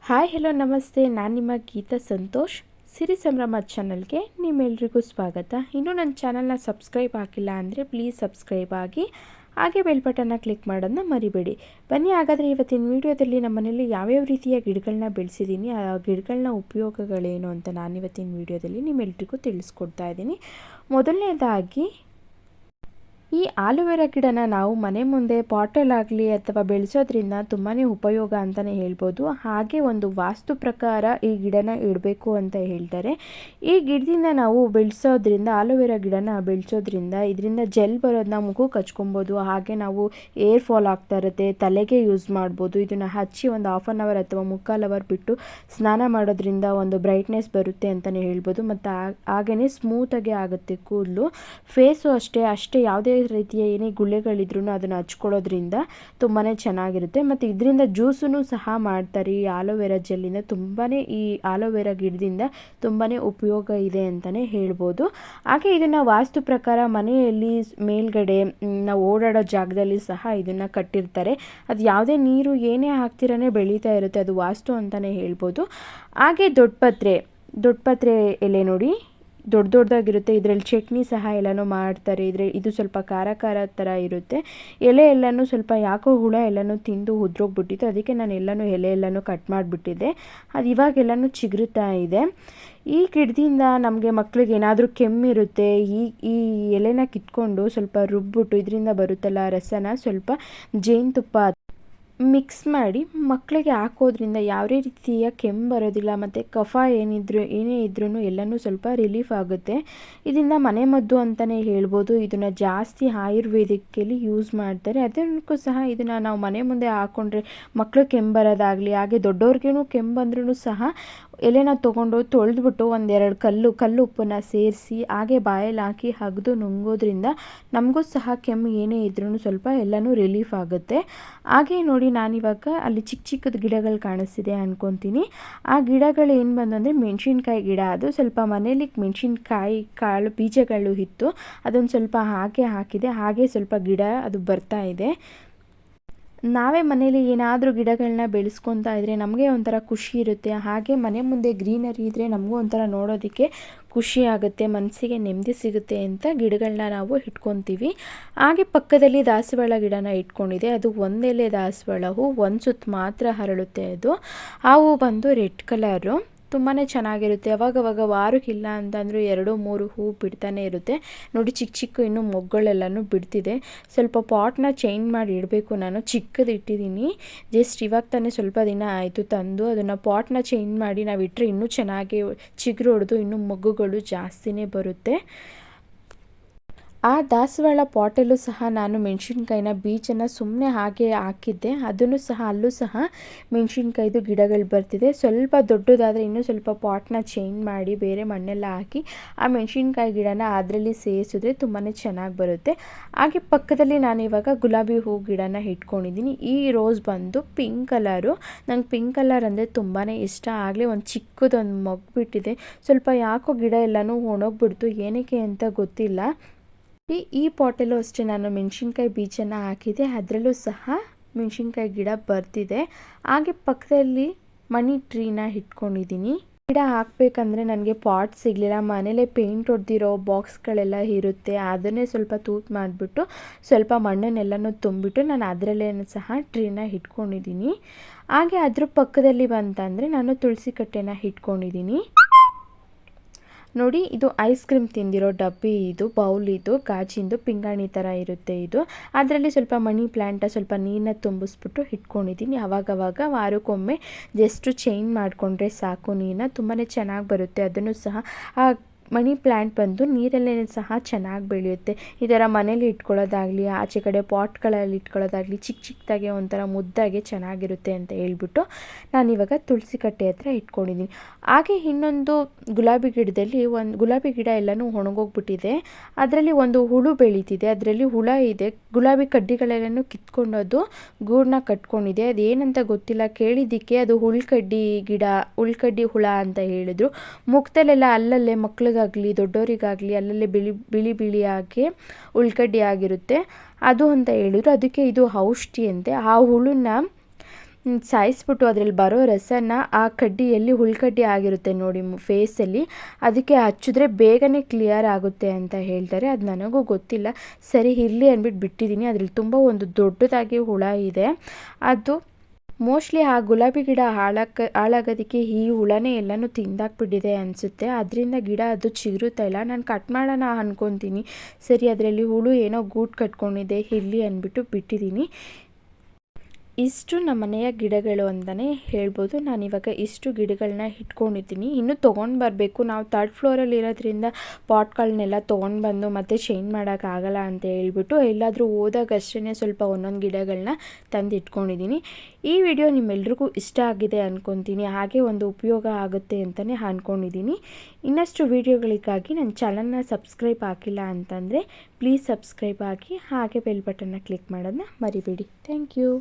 Hi hello ನಮಸ್ತೆ, ನಾನು ನಿಮ್ಮ ಗೀತಾ ಸಂತೋಷ್. ಸಿರಿ ಸಂಭ್ರಮ ಚಾನಲ್ಗೆ ನಿಮ್ಮೆಲ್ರಿಗೂ ಸ್ವಾಗತ. ಇನ್ನೂ ನನ್ನ ಚಾನಲ್ನ ಸಬ್ಸ್ಕ್ರೈಬ್ ಆಗಿಲ್ಲ ಅಂದರೆ ಪ್ಲೀಸ್ ಸಬ್ಸ್ಕ್ರೈಬ್ ಆಗಿ, ಹಾಗೆ ಬೆಲ್ ಬಟನ್ನ ಕ್ಲಿಕ್ ಮಾಡೋದನ್ನ ಮರಿಬೇಡಿ. ಬನ್ನಿ ಹಾಗಾದರೆ ಇವತ್ತಿನ ವಿಡಿಯೋದಲ್ಲಿ ನಮ್ಮ ಮನೇಲಿ ಯಾವ್ಯಾವ ರೀತಿಯ ಗಿಡಗಳನ್ನ ಬೆಳೆಸಿದ್ದೀನಿ, ಆ ಗಿಡಗಳನ್ನ ಉಪಯೋಗಗಳೇನು ಅಂತ ನಾನು ಇವತ್ತಿನ ವಿಡಿಯೋದಲ್ಲಿ ನಿಮ್ಮೆಲ್ರಿಗೂ ತಿಳಿಸ್ಕೊಡ್ತಾ ಇದ್ದೀನಿ. ಮೊದಲನೇದಾಗಿ ಈ ಆಲೋವೆರಾ ಗಿಡನ ನಾವು ಮನೆ ಮುಂದೆ ಪಾಟಲ್ಲಾಗಲಿ ಅಥವಾ ಬೆಳೆಸೋದ್ರಿಂದ ತುಂಬಾ ಉಪಯೋಗ ಅಂತಲೇ ಹೇಳ್ಬೋದು. ಹಾಗೆ ಒಂದು ವಾಸ್ತು ಪ್ರಕಾರ ಈ ಗಿಡನ ಇಡಬೇಕು ಅಂತ ಹೇಳ್ತಾರೆ. ಈ ಗಿಡದಿಂದ ನಾವು ಬೆಳೆಸೋದ್ರಿಂದ, ಆಲೋವೆರಾ ಗಿಡನ ಬೆಳೆಸೋದ್ರಿಂದ ಇದರಿಂದ ಜೆಲ್ ಬರೋದನ್ನ ಮುಖಕ್ಕೆ ಹಚ್ಕೊಬೋದು. ಹಾಗೆ ನಾವು ಏರ್ ಫಾಲ್ ಆಗ್ತಾ ಇರುತ್ತೆ, ತಲೆಗೆ ಯೂಸ್ ಮಾಡ್ಬೋದು. ಇದನ್ನು ಹಚ್ಚಿ ಒಂದು 1/2 ಅವರ್ ಅಥವಾ 3/4 ಅವರ್ ಬಿಟ್ಟು ಸ್ನಾನ ಮಾಡೋದ್ರಿಂದ ಒಂದು ಬ್ರೈಟ್ನೆಸ್ ಬರುತ್ತೆ ಅಂತಲೇ ಹೇಳ್ಬೋದು. ಮತ್ತು ಹಾಗೆಯೇ ಸ್ಮೂತಾಗೆ ಆಗುತ್ತೆ ಕೂದಲು. ಫೇಸು ಅಷ್ಟೇ ಯಾವುದೇ ರೀತಿಯ ಏನೇ ಗುಳ್ಳೆಗಳಿದ್ರೂ ಅದನ್ನು ಹಚ್ಕೊಳ್ಳೋದ್ರಿಂದ ತುಂಬಾ ಚೆನ್ನಾಗಿರುತ್ತೆ. ಮತ್ತು ಇದರಿಂದ ಜ್ಯೂಸನ್ನು ಸಹ ಮಾಡ್ತಾರೆ. ಈ ಆಲೋವೆರಾ ಜೆಲ್ಲಿಂದ ಈ ಆಲೋವೆರಾ ಗಿಡದಿಂದ ತುಂಬಾ ಉಪಯೋಗ ಇದೆ ಅಂತಲೇ ಹೇಳ್ಬೋದು. ಹಾಗೆ ಇದನ್ನು ವಾಸ್ತು ಪ್ರಕಾರ ಮನೆಯಲ್ಲಿ ಮೇಲ್ಗಡೆ ನಾವು ಓಡಾಡೋ ಜಾಗದಲ್ಲಿ ಸಹ ಇದನ್ನು ಕಟ್ಟಿರ್ತಾರೆ. ಅದು ಯಾವುದೇ ನೀರು ಏನೇ ಹಾಕ್ತಿರೇ ಬೆಳೀತಾ ಇರುತ್ತೆ, ಅದು ವಾಸ್ತು ಅಂತಲೇ ಹೇಳ್ಬೋದು. ಹಾಗೆ ದೊಡ್ಡಪತ್ರೆ ಎಲೆ ನೋಡಿ, ದೊಡ್ಡದಾಗಿರುತ್ತೆ. ಇದರಲ್ಲಿ ಚಟ್ನಿ ಸಹ ಎಲ್ಲನೂ ಮಾಡ್ತಾರೆ. ಇದು ಸ್ವಲ್ಪ ಖಾರ ಥರ ಇರುತ್ತೆ. ಎಲೆ ಎಲ್ಲನೂ ಸ್ವಲ್ಪ ಯಾಕೋ ಹುಳ ಎಲ್ಲನೂ ತಿಂದು ಉದ್ರೋಗ್ಬಿಟ್ಟಿತ್ತು. ಅದಕ್ಕೆ ನಾನು ಎಲೆ ಎಲ್ಲನೂ ಕಟ್ ಮಾಡಿಬಿಟ್ಟಿದ್ದೆ. ಅದು ಇವಾಗೆಲ್ಲನೂ ಚಿಗುರುತ್ತಾ ಇದೆ. ಈ ಗಿಡದಿಂದ ನಮಗೆ ಮಕ್ಕಳಿಗೆ ಏನಾದರೂ ಕೆಮ್ಮಿರುತ್ತೆ, ಈ ಎಲೆನ ಕಿತ್ಕೊಂಡು ಸ್ವಲ್ಪ ರುಬ್ಬಿಟ್ಟು ಇದರಿಂದ ಬರುತ್ತಲ್ಲ ರಸನ ಸ್ವಲ್ಪ ಜೇನುತುಪ್ಪ ಮಿಕ್ಸ್ ಮಾಡಿ ಮಕ್ಕಳಿಗೆ ಹಾಕೋದ್ರಿಂದ ಯಾವುದೇ ರೀತಿಯ ಕೆಮ್ಮು ಬರೋದಿಲ್ಲ. ಮತ್ತು ಕಫ ಏನೇ ಇದ್ರೂ ಎಲ್ಲನೂ ಸ್ವಲ್ಪ ರಿಲೀಫ್ ಆಗುತ್ತೆ. ಇದರಿಂದ ಮನೆಮದ್ದು ಅಂತಲೇ ಹೇಳ್ಬೋದು. ಇದನ್ನು ಜಾಸ್ತಿ ಆಯುರ್ವೇದಿಕ್ಕಲ್ಲಿ ಯೂಸ್ ಮಾಡ್ತಾರೆ. ಅದಕ್ಕೂ ಸಹ ಇದನ್ನು ನಾವು ಮನೆ ಮುಂದೆ ಹಾಕ್ಕೊಂಡ್ರೆ ಮಕ್ಕಳು ಕೆಮ್ಮು ಬರೋದಾಗಲಿ, ಹಾಗೆ ದೊಡ್ಡವ್ರಿಗೇನು ಕೆಮ್ಮು ಬಂದ್ರೂ ಸಹ ಎಲೆನ ತೊಗೊಂಡು ತೊಳೆದ್ಬಿಟ್ಟು 1-2 ಕಲ್ಲು ಉಪ್ಪನ್ನು ಸೇರಿಸಿ ಹಾಗೆ ಬಾಯಲ್ಲಿ ಹಾಕಿ ಅಗೆದು ನುಂಗೋದ್ರಿಂದ ನಮಗೂ ಸಹ ಕೆಮ್ಮು ಏನೇ ಇದ್ರೂ ಸ್ವಲ್ಪ ಎಲ್ಲನೂ ರಿಲೀಫ್ ಆಗುತ್ತೆ. ಹಾಗೆ ನೋಡಿ, ನಾನಿವಾಗ ಅಲ್ಲಿ ಚಿಕ್ಕದು ಗಿಡಗಳು ಕಾಣಿಸ್ತಿದೆ ಅನ್ಕೊತೀನಿ. ಆ ಗಿಡಗಳು ಏನು ಬಂದಂದರೆ ಮೆಣಸಿನ್ಕಾಯಿ ಗಿಡ. ಅದು ಸ್ವಲ್ಪ ಮನೇಲಿ ಮೆಣಸಿನ್ಕಾಯಿ ಕಾಳು ಬೀಜಗಳು ಇತ್ತು, ಅದನ್ನು ಸ್ವಲ್ಪ ಹಾಕಿದೆ. ಹಾಗೆ ಸ್ವಲ್ಪ ಗಿಡ ಅದು ಬರ್ತಾ ಇದೆ. ನಾವೇ ಮನೇಲಿ ಏನಾದರೂ ಗಿಡಗಳನ್ನ ಬೆಳೆಸ್ಕೊತಾ ಇದ್ದರೆ ನಮಗೆ ಒಂಥರ ಖುಷಿ ಇರುತ್ತೆ. ಹಾಗೆ ಮನೆ ಮುಂದೆ ಗ್ರೀನರಿ ಇದ್ದರೆ ನಮಗೂ ಒಂಥರ ನೋಡೋದಕ್ಕೆ ಖುಷಿ ಆಗುತ್ತೆ, ಮನಸ್ಸಿಗೆ ನೆಮ್ಮದಿ ಸಿಗುತ್ತೆ ಅಂತ ಗಿಡಗಳನ್ನ ನಾವು ಇಟ್ಕೊತೀವಿ. ಹಾಗೆ ಪಕ್ಕದಲ್ಲಿ ದಾಸವಾಳ ಗಿಡನ ಇಟ್ಕೊಂಡಿದೆ. ಅದು ಒಂದೆಲೆ ದಾಸವಾಳ ಹೂ, ಒಂದು ಸುತ್ತು ಮಾತ್ರ ಹರಳುತ್ತೆ. ಅದು ಆ ಹೂ ಬಂದು ರೆಡ್ ಕಲರು, ತುಂಬಾ ಚೆನ್ನಾಗಿರುತ್ತೆ. ಅವಾಗವಾಗ ವಾರಕ್ಕಿಲ್ಲ ಅಂತಂದರೂ 2-3 ಹೂ ಬಿಡ್ತಾನೆ ಇರುತ್ತೆ. ನೋಡಿ, ಚಿಕ್ಕ ಇನ್ನೂ ಮೊಗ್ಗಳೆಲ್ಲನೂ ಬಿಡ್ತಿದೆ. ಸ್ವಲ್ಪ ಪಾಟ್ನ ಚೇಂಜ್ ಮಾಡಿ ಇಡಬೇಕು. ನಾನು ಚಿಕ್ಕದು ಇಟ್ಟಿದ್ದೀನಿ, ಜಸ್ಟ್ ಇವಾಗ ತಾನೇ ಸ್ವಲ್ಪ ದಿನ ಆಯಿತು ತಂದು. ಅದನ್ನು ಪಾಟ್ನ ಚೇಂಜ್ ಮಾಡಿ ನಾವು ಇಟ್ಟರೆ ಇನ್ನೂ ಚೆನ್ನಾಗಿ ಚಿಗುರು ಹೊಡೆದು ಇನ್ನೂ ಮೊಗ್ಗುಗಳು ಜಾಸ್ತಿನೇ ಬರುತ್ತೆ. ಆ ದಾಸವಾಳ ಪಾಟಲ್ಲೂ ಸಹ ನಾನು ಮೆಣಸಿನ್ಕಾಯಿನ ಬೀಜನ ಸುಮ್ಮನೆ ಹಾಗೆ ಹಾಕಿದ್ದೆ. ಅಲ್ಲೂ ಸಹ ಮೆಣಸಿನ್ಕಾಯ್ದು ಗಿಡಗಳು ಬರ್ತಿದೆ. ಸ್ವಲ್ಪ ದೊಡ್ಡದಾದರೆ ಇನ್ನೂ ಸ್ವಲ್ಪ ಪಾಟ್ನ ಚೇಂಜ್ ಮಾಡಿ ಬೇರೆ ಮಣ್ಣೆಲ್ಲ ಹಾಕಿ ಆ ಮೆಣಸಿನ್ಕಾಯಿ ಗಿಡನ ಅದರಲ್ಲಿ ಸೇರಿಸಿದ್ರೆ ತುಂಬಾ ಚೆನ್ನಾಗಿ ಬರುತ್ತೆ. ಹಾಗೆ ಪಕ್ಕದಲ್ಲಿ ನಾನಿವಾಗ ಗುಲಾಬಿ ಹೂ ಗಿಡನ ಇಟ್ಕೊಂಡಿದ್ದೀನಿ. ಈ ರೋಸ್ ಬಂದು ಪಿಂಕ್ ಕಲರು. ನಂಗೆ ಪಿಂಕ್ ಕಲರ್ ಅಂದರೆ ತುಂಬಾ ಇಷ್ಟ. ಆಗಲೇ ಒಂದು ಚಿಕ್ಕದೊಂದು ಮೊಗ್ಗು ಬಿಟ್ಟಿದೆ. ಸ್ವಲ್ಪ ಯಾಕೋ ಗಿಡ ಎಲ್ಲನೂ ಒಣಗೋಗ್ಬಿಡ್ತು, ಏನಕ್ಕೆ ಅಂತ ಗೊತ್ತಿಲ್ಲ. ಈ ಪಾಟಲ್ಲೂ ಅಷ್ಟೇ ನಾನು ಮೆಣಸಿನ್ಕಾಯಿ ಬೀಜನ ಹಾಕಿದೆ, ಅದರಲ್ಲೂ ಸಹ ಮೆಣಸಿನ್ಕಾಯಿ ಗಿಡ ಬರ್ತಿದೆ. ಹಾಗೆ ಪಕ್ಕದಲ್ಲಿ ಮನಿ ಟ್ರೀನ ಇಟ್ಕೊಂಡಿದ್ದೀನಿ. ಗಿಡ ಹಾಕಬೇಕಂದ್ರೆ ನನಗೆ ಪಾಟ್ ಸಿಗಲಿಲ್ಲ. ಮನೇಲೇ ಪೇಂಟ್ ಹೊಡೆದಿರೋ ಬಾಕ್ಸ್ಗಳೆಲ್ಲ ಇರುತ್ತೆ, ಅದನ್ನೇ ಸ್ವಲ್ಪ ತೂತು ಮಾಡಿಬಿಟ್ಟು ಸ್ವಲ್ಪ ಮಣ್ಣನ್ನೆಲ್ಲನೂ ತುಂಬಿಟ್ಟು ನಾನು ಅದರಲ್ಲೇ ಸಹ ಟ್ರೀನ ಇಟ್ಕೊಂಡಿದ್ದೀನಿ. ಹಾಗೆ ಅದ್ರ ಪಕ್ಕದಲ್ಲಿ ಬಂತಂದರೆ ನಾನು ತುಳಸಿ ಕಟ್ಟೆನ ಇಟ್ಕೊಂಡಿದ್ದೀನಿ. ನೋಡಿ, ಇದು ಐಸ್ ಕ್ರೀಮ್ ತಿಂದಿರೋ ಡಬ್ಬಿ, ಇದು ಬೌಲ್, ಇದು ಗಾಜಿಂದು ಪಿಂಗಾಣಿ ಥರ ಇರುತ್ತೆ. ಇದು ಅದರಲ್ಲಿ ಸ್ವಲ್ಪ ಮನಿ ಪ್ಲ್ಯಾಂಟ ಸ್ವಲ್ಪ ನೀರನ್ನ ತುಂಬಿಸ್ಬಿಟ್ಟು ಇಟ್ಕೊಂಡಿದ್ದೀನಿ. ಆವಾಗವಾಗ ವಾರಕ್ಕೊಮ್ಮೆ ಜಸ್ಟು ಚೇಂಜ್ ಮಾಡಿಕೊಂಡ್ರೆ ಸಾಕು, ನೀರನ್ನ ತುಂಬಾ ಚೆನ್ನಾಗಿ ಬರುತ್ತೆ. ಅದನ್ನು ಸಹ ಆ ಮನಿ ಪ್ಲ್ಯಾಂಟ್ ಬಂದು ನೀರಲ್ಲೇ ಸಹ ಚೆನ್ನಾಗಿ ಬೆಳೆಯುತ್ತೆ. ಈ ಥರ ಮನೇಲಿ ಇಟ್ಕೊಳ್ಳೋದಾಗಲಿ, ಆಚೆ ಕಡೆ ಪಾಟ್ಗಳಲ್ಲಿ ಇಟ್ಕೊಳ್ಳೋದಾಗಲಿ ಚಿಕ್ಕದಾಗೆ ಒಂಥರ ಮುದ್ದಾಗೆ ಚೆನ್ನಾಗಿರುತ್ತೆ ಅಂತ ಹೇಳ್ಬಿಟ್ಟು ನಾನಿವಾಗ ತುಳಸಿ ಕಟ್ಟೆ ಹತ್ರ ಇಟ್ಕೊಂಡಿದ್ದೀನಿ. ಹಾಗೆ ಇನ್ನೊಂದು ಗುಲಾಬಿ ಗಿಡ ಎಲ್ಲನೂ ಒಣಗೋಗ್ಬಿಟ್ಟಿದೆ. ಅದರಲ್ಲಿ ಒಂದು ಹುಳು ಬೆಳೀತಿದೆ, ಅದರಲ್ಲಿ ಹುಳ ಇದೆ. ಗುಲಾಬಿ ಕಡ್ಡಿಗಳೆಲ್ಲನೂ ಕಿತ್ಕೊಂಡೋದು ಗೂಡನ್ನ ಕಟ್ಕೊಂಡಿದೆ. ಅದೇನಂತ ಗೊತ್ತಿಲ್ಲ, ಕೇಳಿದ್ದಕ್ಕೆ ಅದು ಉಳ್ಕಡ್ಡಿ ಹುಳ ಅಂತ ಹೇಳಿದ್ರು. ಮುಖದಲ್ಲೆಲ್ಲ ಅಲ್ಲಲ್ಲೇ ಮಕ್ಳಿಗಾಗಲಿ ದೊಡ್ಡವರಿಗಾಗಲಿ ಅಲ್ಲಲ್ಲೇ ಬಿಳಿಯಾಗಿ ಉಳ್ಕಡ್ಡಿ ಆಗಿರುತ್ತೆ, ಅದು ಅಂತ ಹೇಳಿದ್ರು. ಅದಕ್ಕೆ ಇದು ಔಷಧಿ ಅಂತೆ. ಆ ಹುಳನ್ನ ಸಾಯಿಸ್ಬಿಟ್ಟು ಅದರಲ್ಲಿ ಬರೋ ರಸನ ಆ ಕಡ್ಡಿಯಲ್ಲಿ ಹುಳ್ಕಡ್ಡಿ ಆಗಿರುತ್ತೆ ನೋಡಿ ಫೇಸಲ್ಲಿ, ಅದಕ್ಕೆ ಹಚ್ಚಿದ್ರೆ ಬೇಗನೆ ಕ್ಲಿಯರ್ ಆಗುತ್ತೆ ಅಂತ ಹೇಳ್ತಾರೆ. ಅದು ನನಗೂ ಗೊತ್ತಿಲ್ಲ, ಸರಿ ಇರಲಿ ಅಂದ್ಬಿಟ್ಟು ಬಿಟ್ಟಿದ್ದೀನಿ. ಅದರಲ್ಲಿ ತುಂಬ ಒಂದು ದೊಡ್ಡದಾಗಿ ಹುಳ ಇದೆ. ಅದು ಮೋಸ್ಟ್ಲಿ ಆ ಗುಲಾಬಿ ಗಿಡ ಹಾಳಾಗೋದಕ್ಕೆ ಈ ಹುಳನೇ ಎಲ್ಲನೂ ತಿಂದಾಕ್ಬಿಟ್ಟಿದೆ ಅನಿಸುತ್ತೆ. ಅದರಿಂದ ಗಿಡ ಅದು ಚಿಗುರುತ್ತಾ ಇಲ್ಲ. ನಾನು ಕಟ್ ಮಾಡೋಣ ಅಂದ್ಕೊತೀನಿ, ಸರಿ ಅದರಲ್ಲಿ ಹುಳು ಏನೋ ಗೂಡು ಕಟ್ಕೊಂಡಿದೆ ಇರಲಿ ಅಂದ್ಬಿಟ್ಟು ಬಿಟ್ಟಿದ್ದೀನಿ. ಇಷ್ಟು ನಮ್ಮ ಮನೆಯ ಗಿಡಗಳು ಅಂತಲೇ ಹೇಳ್ಬೋದು. ನಾನಿವಾಗ ಇಷ್ಟು ಗಿಡಗಳನ್ನ ಇಟ್ಕೊಂಡಿದ್ದೀನಿ. ಇನ್ನೂ ತೊಗೊಂಡು ಬರಬೇಕು. ನಾವು 3rd ಫ್ಲೋರಲ್ಲಿ ಇರೋದ್ರಿಂದ ಪಾಟ್ಗಳನ್ನೆಲ್ಲ ತೊಗೊಂಡು ಬಂದು ಮತ್ತೆ ಚೇಂಜ್ ಮಾಡೋಕ್ಕಾಗಲ್ಲ ಅಂತ ಹೇಳ್ಬಿಟ್ಟು ಎಲ್ಲಾದರೂ ಹೋದಾಗ ಅಷ್ಟೇ ಸ್ವಲ್ಪ ಒಂದೊಂದು ಗಿಡಗಳನ್ನ ತಂದು ಇಟ್ಕೊಂಡಿದ್ದೀನಿ. ಈ ವಿಡಿಯೋ ನಿಮ್ಮೆಲ್ರಿಗೂ ಇಷ್ಟ ಆಗಿದೆ ಅಂದ್ಕೊತೀನಿ, ಹಾಗೆ ಒಂದು ಉಪಯೋಗ ಆಗುತ್ತೆ ಅಂತಲೇ ಅಂದ್ಕೊಂಡಿದ್ದೀನಿ. ಇನ್ನಷ್ಟು ವೀಡಿಯೋಗಳಿಗಾಗಿ ನನ್ನ ಚಾನಲ್ನ ಸಬ್ಸ್ಕ್ರೈಬ್ ಆಗಿಲ್ಲ ಅಂತಂದರೆ ಪ್ಲೀಸ್ ಸಬ್ಸ್ಕ್ರೈಬ್ ಆಗಿ, ಹಾಗೆ ಬೆಲ್ ಬಟನ್ನ ಕ್ಲಿಕ್ ಮಾಡೋದನ್ನ ಮರಿಬೇಡಿ. Thank you.